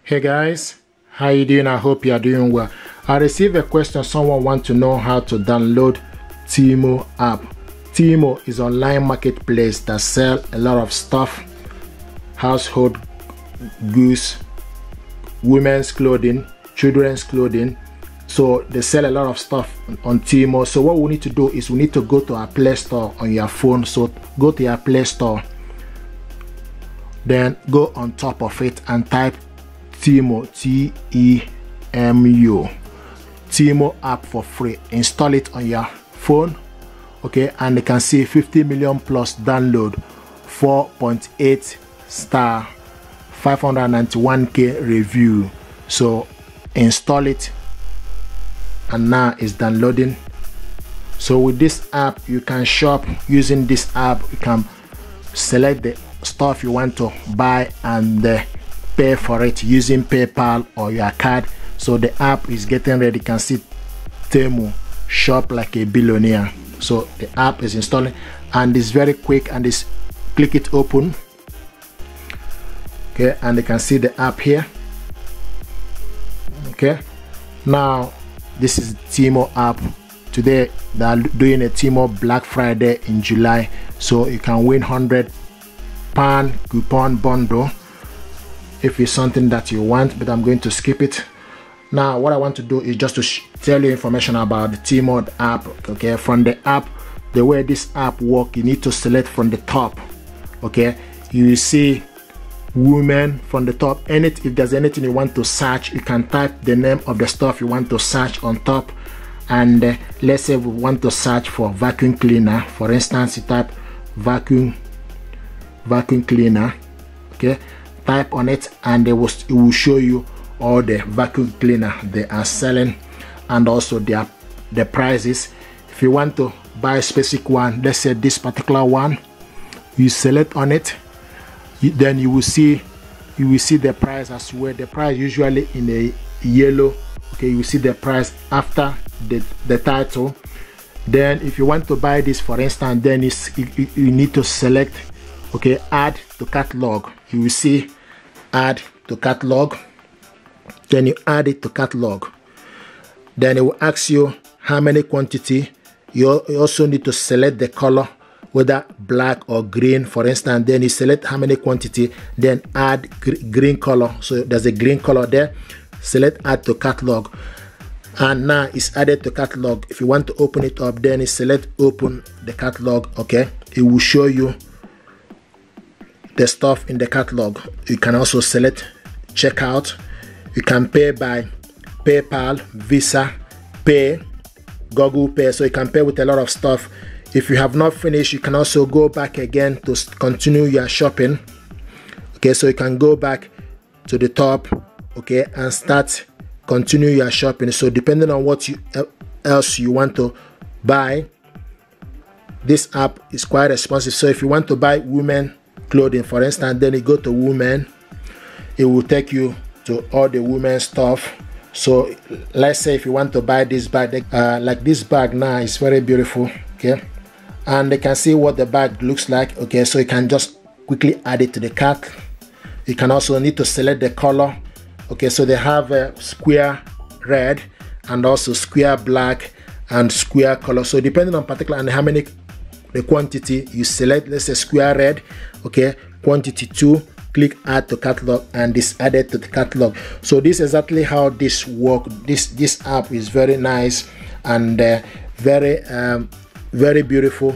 Hey guys, how you doing? I hope you are doing well. I received a question. Someone wants to know how to download Temu app. Temu is an online marketplace that sell a lot of stuff, household goods, women's clothing, children's clothing. So they sell a lot of stuff on Temu. So what we need to do is we need to go to our Play Store on your phone. So go to your Play Store, then go on top of it and type Temu, T-E-M-U, Temu app for free. Install it on your phone, okay, and you can see 50 million plus download, 4.8 star, 591k review. So install it, and now it's downloading. So with this app you can shop. Using this app you can select the stuff you want to buy and pay for it using PayPal or your card. So the app is getting ready. You can see Temu shop like a billionaire. So the app is installing and it's very quick, and it's click it open, okay, and you can see the app here. Okay, now this is Temu app. Today they are doing a Temu Black Friday in July, so you can win £100 coupon bundle if it's something that you want, but I'm going to skip it. Now what I want to do is just to tell you information about the Temu app. Okay, from the app, the way this app works, you need to select from the top. Okay, you see women from the top. If there's anything you want to search, you can type the name of the stuff you want to search on top. And let's say we want to search for vacuum cleaner, for instance, you type vacuum cleaner, okay, type on it, and it will show you all the vacuum cleaner they are selling, and also the prices. If you want to buy a specific one, let's say this particular one, you select on it, then you will see the price as well. The price usually in a yellow. Okay, you will see the price after the title. Then if you want to buy this, for instance, then you need to select, okay, add to catalog. You will see add to catalog, then you add it to catalog. Then it will ask you how many quantity. You also need to select the color, whether black or green, for instance. Then you select how many quantity, then add green color. So there's a green color there. Select add to catalog, and now it's added to catalog. If you want to open it up, then you select open the catalog. Okay, it will show you the stuff in the catalog. You can also select checkout. You can pay by PayPal, Visa, Pay, Google Pay. So you can pay with a lot of stuff. If you have not finished, you can also go back again to continue your shopping. Okay, so you can go back to the top, okay, and continue your shopping. So depending on what else you want to buy, this app is quite responsive. So if you want to buy women clothing, for instance, then you go to women, it will take you to all the women stuff. So let's say if you want to buy this bag, like this bag now is very beautiful, okay, and they can see what the bag looks like. Okay, so you can just quickly add it to the cart. You can also need to select the color. Okay, so they have a square red and also square black and square color. So depending on particular and how many the quantity you select, let's say square red, okay, quantity 2, click add to catalog, and this added to the catalog. So this is exactly how this works. This app is very nice and very beautiful.